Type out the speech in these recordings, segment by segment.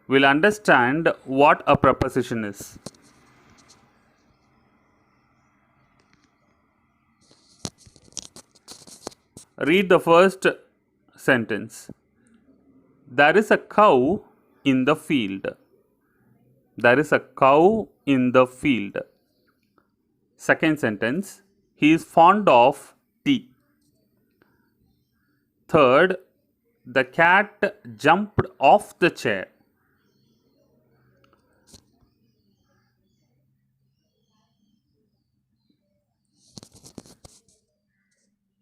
we'll understand what a preposition is. Read the first sentence. There is a cow in the field. There is a cow in the field. Second sentence. He is fond of tea. Third, the cat jumped off the chair.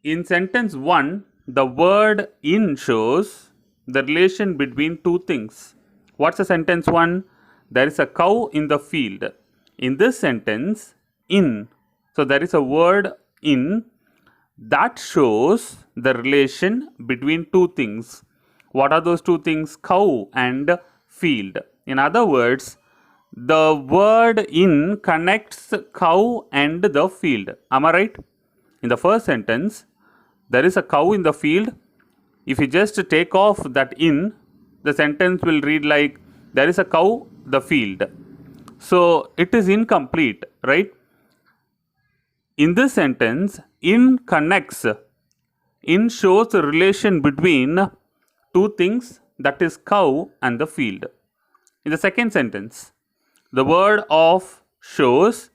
In sentence 1, the word in shows the relation between two things. What's the sentence 1? There is a cow in the field. In this sentence, in. So there is a word in that shows the relation between two things. What are those two things? Cow and field. In other words, the word in connects cow and the field. Am I right? In the first sentence, there is a cow in the field. If you just take off that in, the sentence will read like there is a cow, the field. So it is incomplete, right? In this sentence, in connects, in shows the relation between two things, that is cow and the field. In the second sentence, the word of shows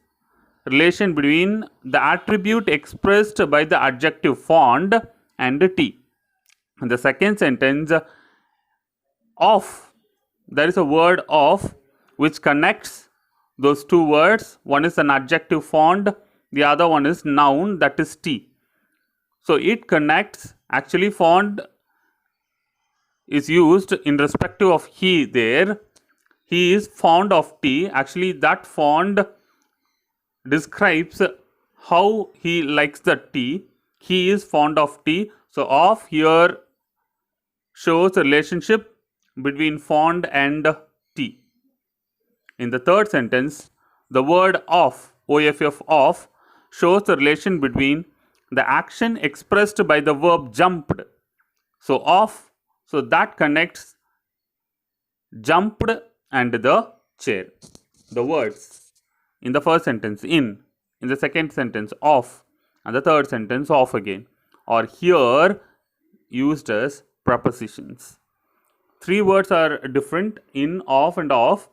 relation between the attribute expressed by the adjective fond and tea. In the second sentence, of, there is a word of which connects those two words. One is an adjective fond, the other one is noun, that is tea. So it connects, actually fond is used in respective of he there. He is fond of tea. Actually that fond describes how he likes the tea. He is fond of tea. So of here shows a relationship between fond and tea. In the third sentence, the word of, of, shows the relation between the action expressed by the verb jumped. So of, so that connects jumped and the chair. The words in the first sentence in the second sentence of, and the third sentence of again are here used as prepositions. Three words are different, in, of and of.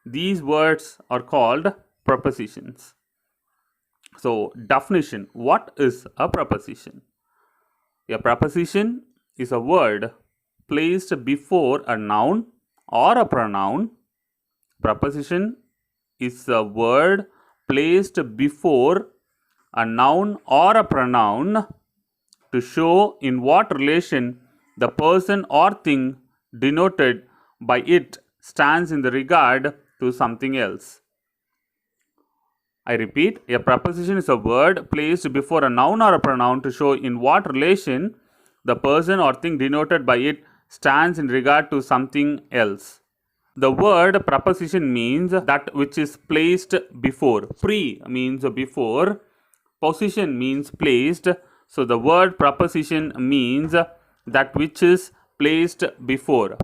These words are called prepositions. So definition, what is a preposition? A preposition is a word placed before a noun or a pronoun. Preposition is a word placed before a noun or a pronoun to show in what relation the person or thing denoted by it stands in the regard to something else. I repeat, a preposition is a word placed before a noun or a pronoun to show in what relation the person or thing denoted by it stands in regard to something else. The word preposition means that which is placed before. Pre means before. Position means placed. So the word preposition means that which is placed before.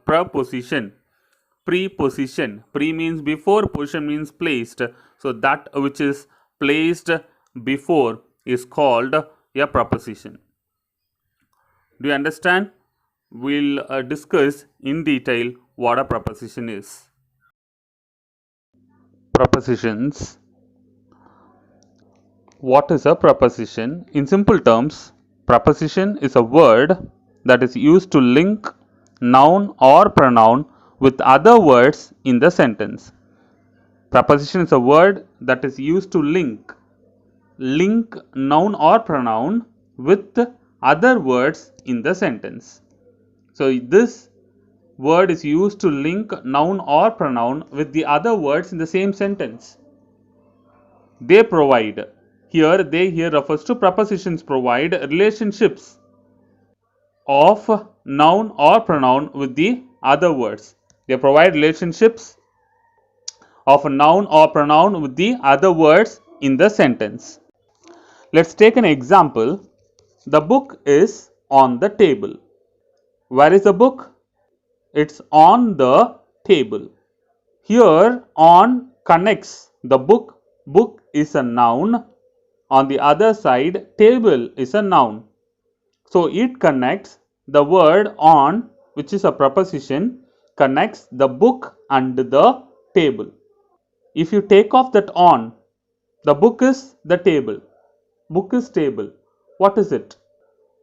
Preposition. Preposition. Pre means before, position means placed. So that which is placed before is called a preposition. Do you understand? We'll discuss in detail what a preposition is. Prepositions. What is a preposition? In simple terms, preposition is a word that is used to link noun or pronoun with other words in the sentence. Preposition is a word that is used to link noun or pronoun with other words in the sentence. So this word is used to link noun or pronoun with the other words in the same sentence. They provide. Here, they here refers to prepositions provide relationships of noun or pronoun with the other words. They provide relationships of a noun or pronoun with the other words in the sentence. Let's take an example. The book is on the table. Where is the book? It's on the table. Here on connects the book. Book is a noun. On the other side, table is a noun. So it connects the word on, which is a preposition, connects the book and the table. If you take off that on, the book is the table. Book is table. What is it?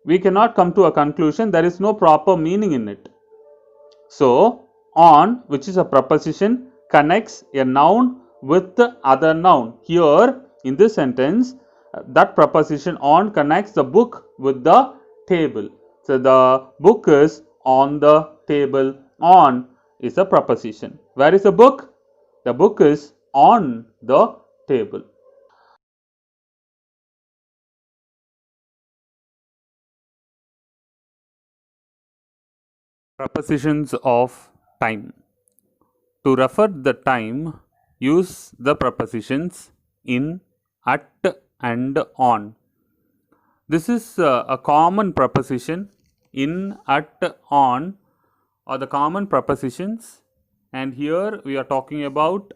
We cannot come to a conclusion. There is no proper meaning in it. So, on, which is a preposition, connects a noun with the other noun. Here, in this sentence, that preposition on connects the book with the table. So, the book is on the table. On is a preposition. Where is the book? The book is on the table. Prepositions of time. To refer the time, use the prepositions in, at, and on. This is a common preposition. In, at, on are the common prepositions, and here we are talking about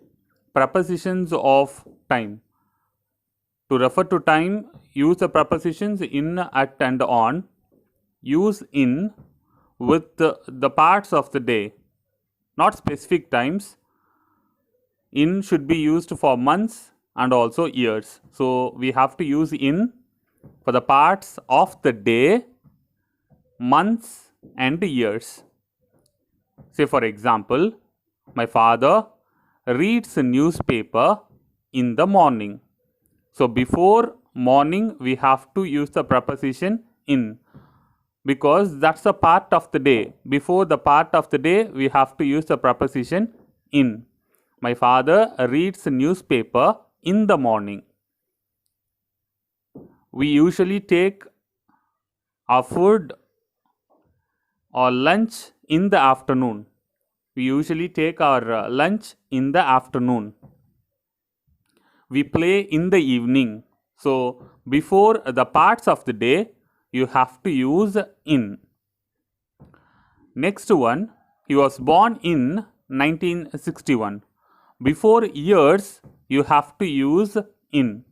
prepositions of time. To refer to time, use the prepositions in, at, and on. Use in with the parts of the day, not specific times. In should be used for months and also years. So we have to use in for the parts of the day, months and years. Say for example, my father reads a newspaper in the morning. So before morning we have to use the preposition in, because that's a part of the day. Before the part of the day we have to use the preposition in. My father reads a newspaper in the morning. We usually take our food or lunch in the afternoon. We usually take our lunch in the afternoon. We play in the evening. So before the parts of the day you have to use in. Next one, he was born in 1961. Before years you have to use in.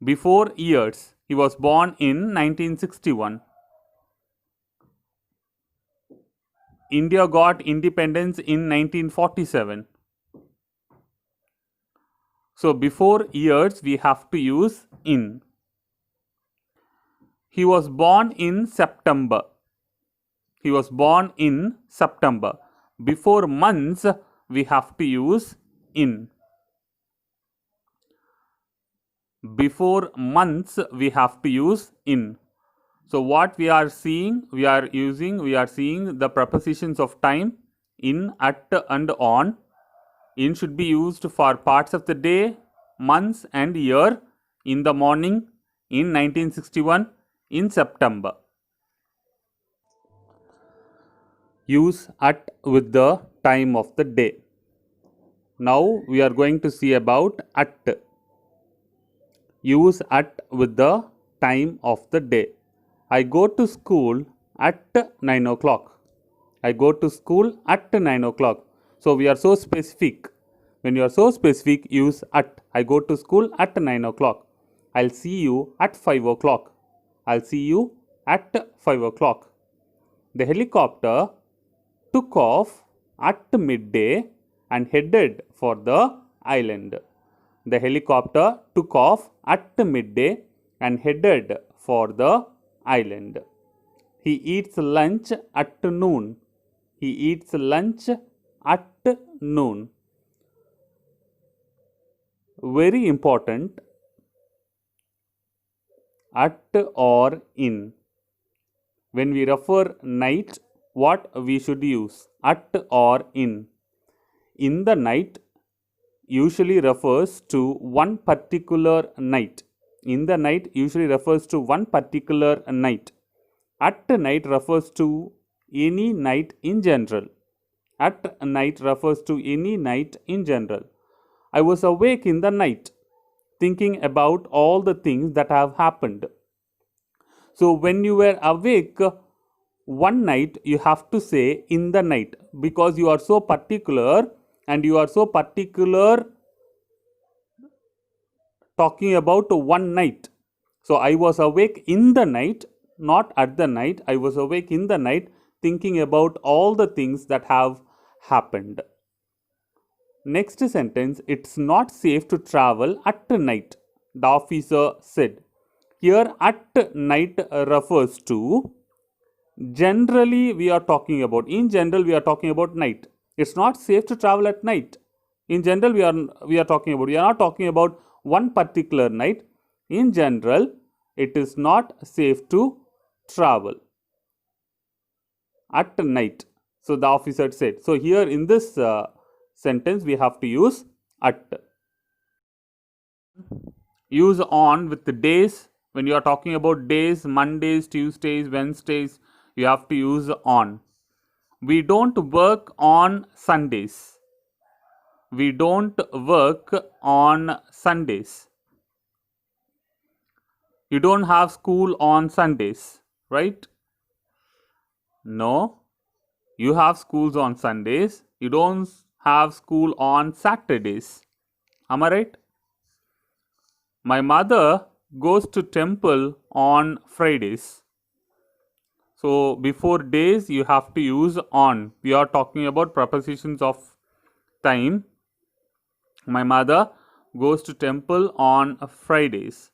Before years, he was born in 1961. India got independence in 1947. So before years we have to use in. He was born in September. He was born in September. Before months we have to use in. Before months we have to use in. So what we are seeing, we are seeing the prepositions of time in, at, and on. In should be used for parts of the day, months and year. In the morning, in 1961, in September. Use at with the time of the day. Now we are going to see about at. Use at with the time of the day. I go to school at 9 o'clock. I go to school at 9 o'clock. So we are so specific. When you are so specific, use at. I go to school at 9 o'clock. I'll see you at 5 o'clock. I'll see you at 5 o'clock. The helicopter took off at midday and headed for the island. The helicopter took off at midday and headed for the island. He eats lunch at noon. He eats lunch at noon. Very important, at or in. When we refer night, what we should use? At or in. In the night usually refers to one particular night. In the night usually refers to one particular night. At night refers to any night in general. At night refers to any night in general. I was awake in the night, thinking about all the things that have happened. So when you were awake, one night, you have to say in the night, because you are so particular, and you are so particular talking about one night. So I was awake in the night, not at the night. I was awake in the night thinking about all the things that have happened. Next sentence, it's not safe to travel at night, the officer said. Here, at night refers to, generally we are talking about, in general we are talking about night. It's not safe to travel at night. In general we are talking about, we are not talking about one particular night. In general, it is not safe to travel at night. So the officer said. So here in this sentence we have to use at. Use on with the days. When you are talking about days, Mondays, Tuesdays, Wednesdays, you have to use on. We don't work on Sundays. We don't work on Sundays. You don't have school on Sundays, right? No. You have schools on Sundays. You don't have school on Saturdays. Am I right? My mother goes to temple on Fridays. So before days you have to use on. We are talking about prepositions of time. My mother goes to temple on Fridays.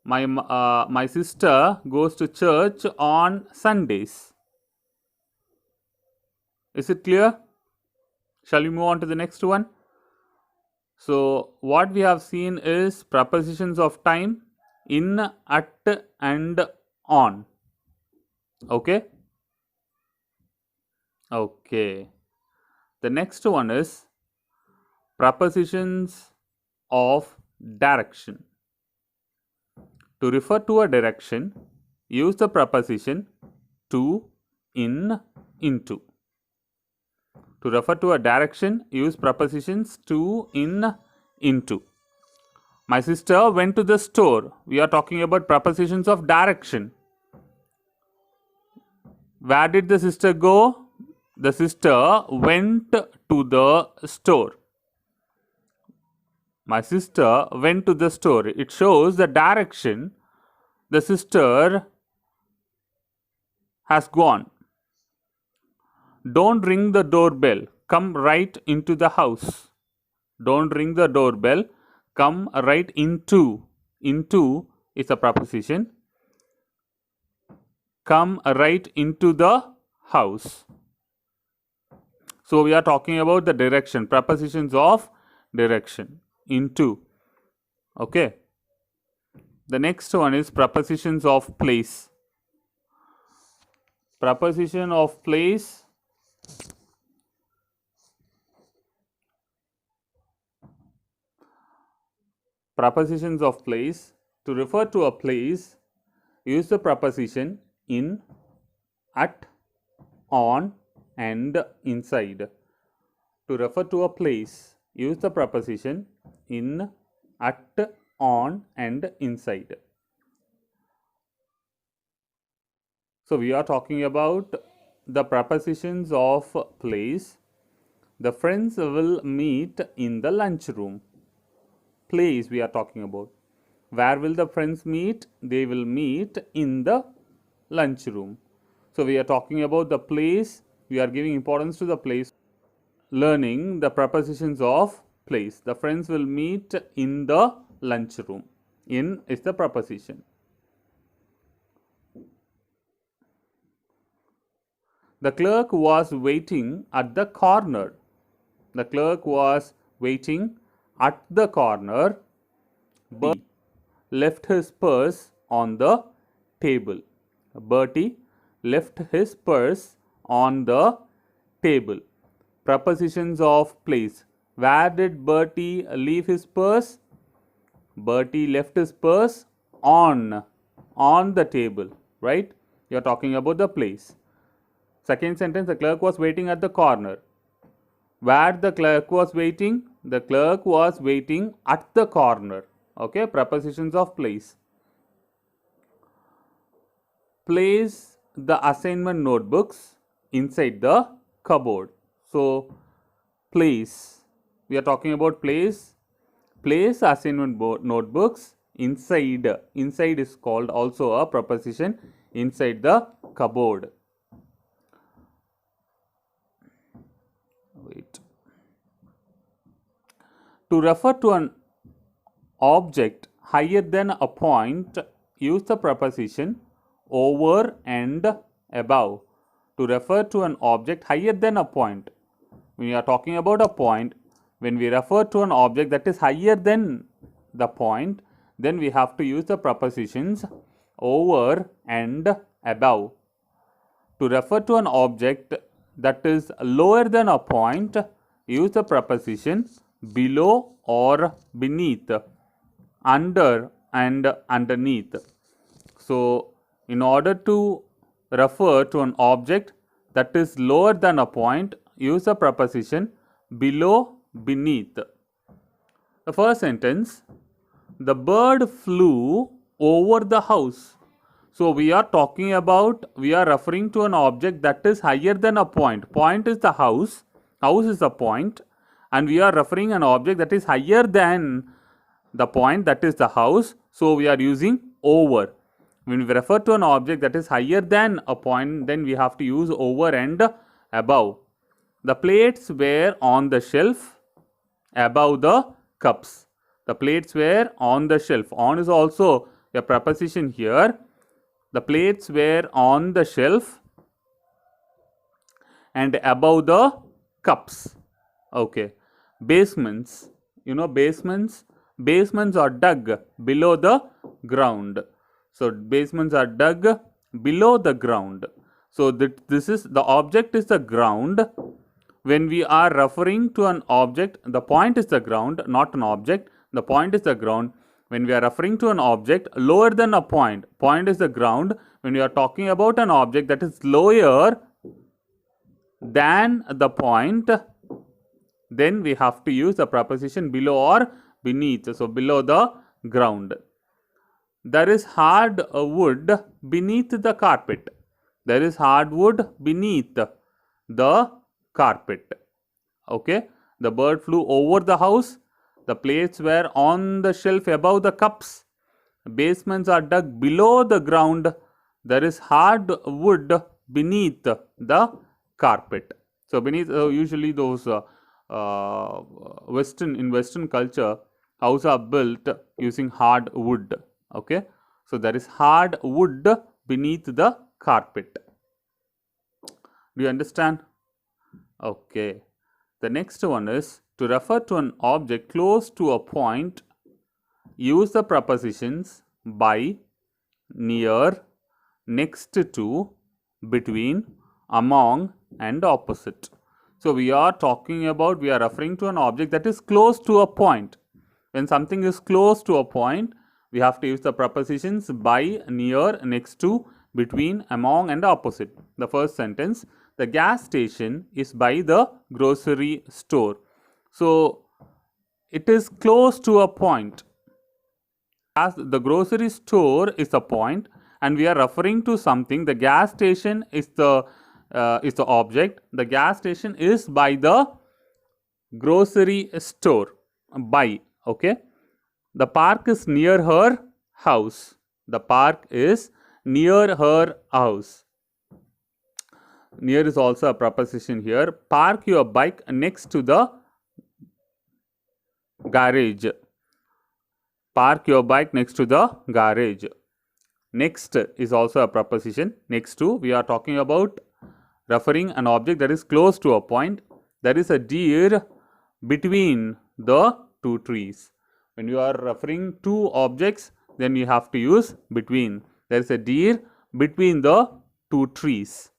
My sister goes to church on Sundays. Is it clear? Shall we move on to the next one? So what we have seen is prepositions of time in, at, and on. Okay? Okay. The next one is prepositions of direction. To refer to a direction, use the preposition to, in, into. To refer to a direction, use prepositions to, in, into. My sister went to the store. We are talking about prepositions of direction. Where did the sister go? The sister went to the store. My sister went to the store. It shows the direction the sister has gone. Don't ring the doorbell. Come right into the house. Don't ring the doorbell. Come right into. Into is a preposition. Come right into the house. So we are talking about the direction. Prepositions of direction. Into. Okay. The next one is prepositions of place. Preposition of place. Prepositions of place. To refer to a place, use the preposition in, at, on, and inside. To refer to a place, use the preposition in, at, on, and inside. So we are talking about the prepositions of place. The friends will meet in the lunchroom. Place we are talking about. Where will the friends meet? They will meet in the lunchroom. So we are talking about the place. We are giving importance to the place. Learning the prepositions of place. The friends will meet in the lunchroom. In is the preposition. The clerk was waiting at the corner. The clerk was waiting at the corner. Bertie left his purse on the table. Bertie left his purse on the table. Prepositions of place. Where did Bertie leave his purse? Bertie left his purse on the table, right? You are talking about the place. Second sentence, the clerk was waiting at the corner. Where the clerk was waiting? The clerk was waiting at the corner. Okay, prepositions of place. Place the assignment notebooks inside the cupboard. So, place. We are talking about place. Place assignment notebooks inside. Inside is called also a preposition, inside the cupboard. Wait. To refer to an object higher than a point, use the preposition over and above. To refer to an object higher than a point, when we are talking about a point, when we refer to an object that is higher than the point, then we have to use the prepositions over and above. To refer to an object that is lower than a point, use the preposition below or beneath, under and underneath. So, in order to refer to an object that is lower than a point, use the preposition below, beneath. The first sentence, the bird flew over the house. So, we are referring to an object that is higher than a point. Point is the house is the point, and we are referring an object that is higher than the point, that is the house. So, we are using over. When we refer to an object that is higher than a point, then we have to use over and above. The plates were on the shelf above the cups. The plates were on the shelf. On is also a preposition here. The plates were on the shelf and above the cups. Okay. Basements. You know basements? Basements are dug below the ground. So, basements are dug below the ground. So, this is the object is the ground. When we are referring to an object, the point is the ground, not an object. The point is the ground. When we are referring to an object lower than a point, point is the ground. When we are talking about an object that is lower than the point, then we have to use the preposition below or beneath. So, below the ground. There is hard wood beneath the carpet. There is hardwood beneath the carpet. Okay. The bird flew over the house. The plates were on the shelf above the cups. Basements are dug below the ground. There is hard wood beneath the carpet. So, beneath usually those in Western culture, houses are built using hard wood. Okay. So, there is hard wood beneath the carpet. Do you understand? Okay. The next one is to refer to an object close to a point, use the prepositions by, near, next to, between, among and opposite. So, we are referring to an object that is close to a point. When something is close to a point, we have to use the prepositions by, near, next to, between, among and opposite. The first sentence, the gas station is by the grocery store. So, it is close to a point. As the grocery store is a point and we are referring to something, the gas station is the object. The gas station is by the grocery store. By. Okay. The park is near her house. The park is near her house. Near is also a preposition here. Park your bike next to the garage. Park your bike next to the garage. Next is also a preposition. Next to, we are talking about referring an object that is close to a point. There is a deer between the two trees. When you are referring two objects, then you have to use between. There is a deer between the two trees.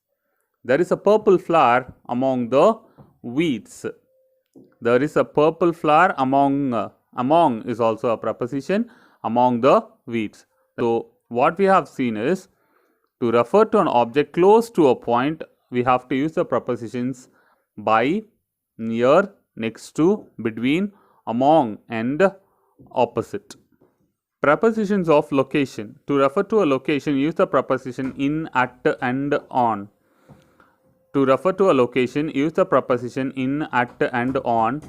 There is a purple flower among the weeds. There is a purple flower among is also a preposition, among the weeds. So, what we have seen is to refer to an object close to a point, we have to use the prepositions by, near, next to, between, among and opposite. Prepositions of location. To refer to a location, use the preposition in, at, and on. To refer to a location, use the preposition in, at, and on.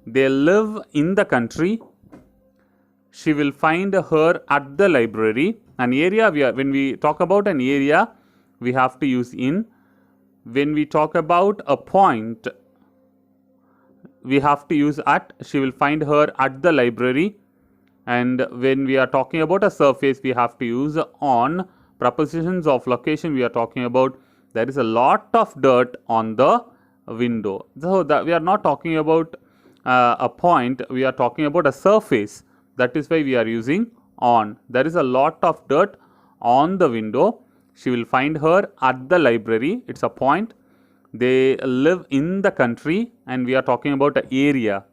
They live in the country. She will find her at the library. An area, when we talk about an area, we have to use in. When we talk about a point, we have to use at. She will find her at the library. And when we are talking about a surface, we have to use on. Prepositions of location, we are talking about there is a lot of dirt on the window. So that we are not talking about a point, we are talking about a surface. That is why we are using on. There is a lot of dirt on the window. She will find her at the library. It's a point. They live in the country, and we are talking about an area.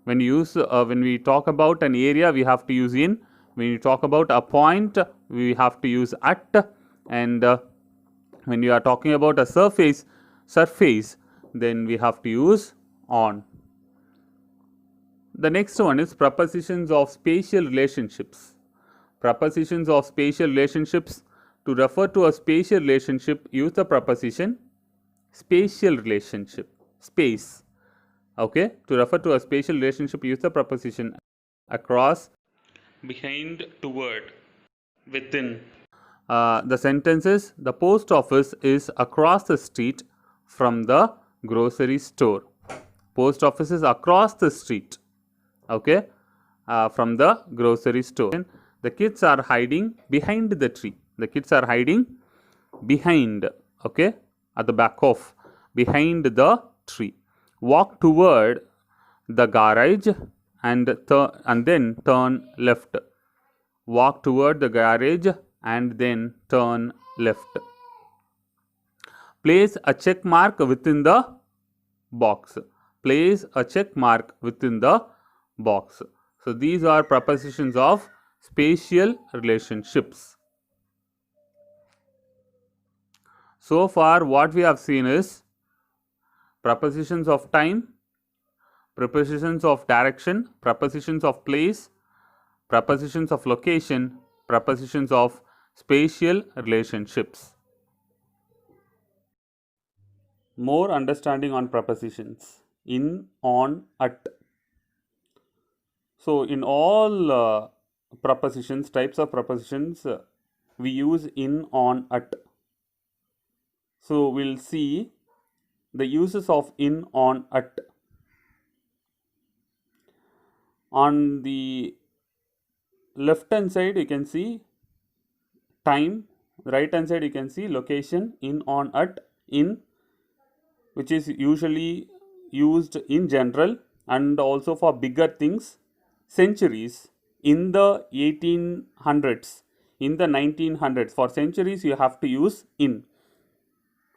When we talk about an area, we have to use in. When you talk about a point, we have to use at. And when you are talking about a surface, then we have to use on. The next one is prepositions of spatial relationships. Prepositions of spatial relationships. To refer to a spatial relationship, use the preposition spatial relationship. Space. Okay. To refer to a spatial relationship, use the preposition across, behind, toward, within. The sentence is, the post office is across the street from the grocery store. Post office is across the street. Okay. From the grocery store. The kids are hiding behind the tree. The kids are hiding behind. Okay. At the back of, behind the tree. Walk toward the garage and then turn left. Walk toward the garage and then turn left. Place a check mark within the box. Place a check mark within the box. So these are prepositions of spatial relationships. So far what we have seen is prepositions of time, prepositions of direction, prepositions of place, prepositions of location, prepositions of spatial relationships. More understanding on prepositions. In, on, at. So in all prepositions, types of prepositions, we use in, on, at. So we'll see the uses of in, on, at. On the left hand side you can see time, right hand side you can see location, in, on, at. In, which is usually used in general and also for bigger things. Centuries, in the 1800s, in the 1900s. For centuries you have to use in.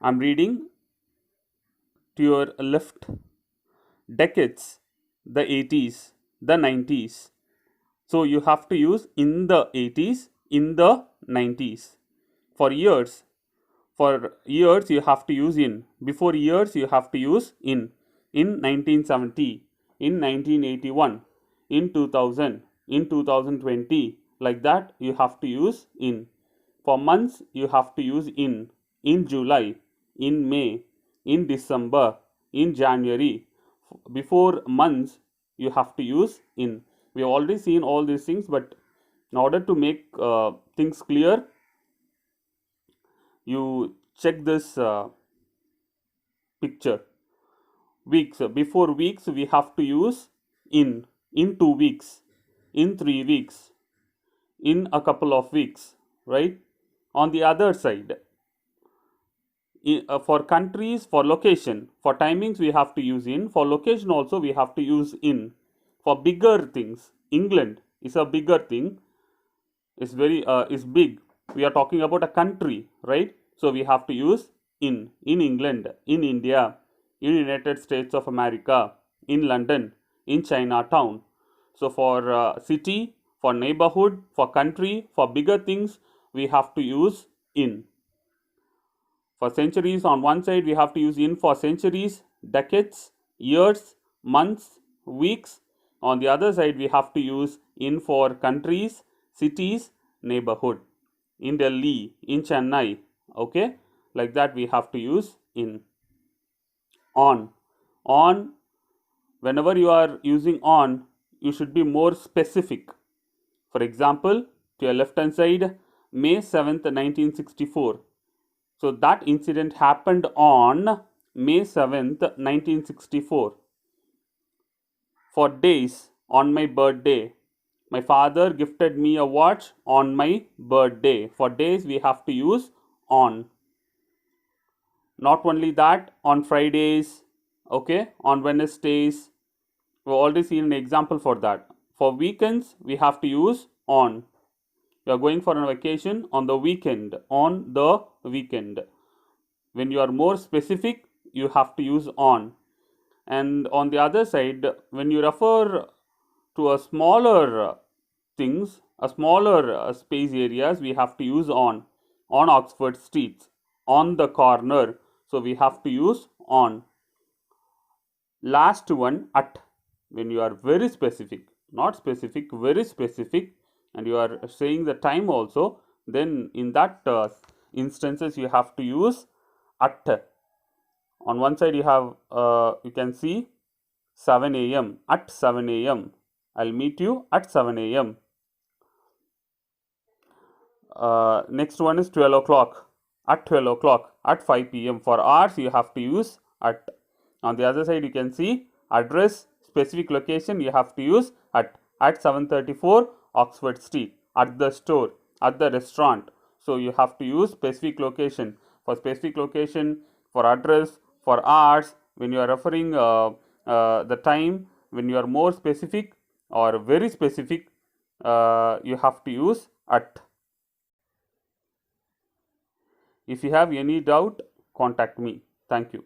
I'm reading to your left. Decades, the 80s, the 90s. So you have to use in the 80s, in the 90s. For years you have to use in. Before years you have to use in. In 1970, in 1981, in 2000, in 2020, like that you have to use in. For months you have to use in July, in May, in December, in January. Before months you have to use in. We have already seen all these things, but in order to make things clear, you check this picture. Weeks, before weeks we have to use in 2 weeks, in 3 weeks, in a couple of weeks, right? On the other side, for countries, for location, for timings we have to use in. For location also we have to use in. For bigger things, England is a bigger thing, is big. We are talking about a country, right? So we have to use in England, in India, in United States of America, in London, in Chinatown. So for city, for neighborhood, for country, for bigger things, we have to use in. For centuries, on one side we have to use in for centuries, decades, years, months, weeks. On the other side we have to use in for countries, cities, neighborhood. In Delhi, in Chennai, okay, like that we have to use in. On. On, whenever you are using on, you should be more specific. For example, to your left hand side, May 7th, 1964. So that incident happened on May 7th, 1964. For days, on my birthday. My father gifted me a watch on my birthday. For days, we have to use on. Not only that, on Fridays, okay, on Wednesdays. We've already seen an example for that. For weekends, we have to use on. You are going for a vacation on the weekend. On the weekend. When you are more specific, you have to use on. And on the other side, when you refer to a smaller things, a smaller space areas, we have to use on Oxford streets, on the corner. So we have to use on. Last one, at. When you are very specific, not specific, very specific, and you are saying the time also, then in that instances you have to use at. On one side you have, you can see 7 a.m. At 7 a.m. I'll meet you at 7 a.m. Next one is 12 o'clock. At 12 o'clock. At 5 p.m. For hours you have to use at. On the other side you can see address, specific location, you have to use at 734 Oxford Street. At the store, at the restaurant. So you have to use specific location. For specific location, for address, for hours, when you are referring the time, when you are more specific or very specific, you have to use at. If you have any doubt, contact me. Thank you.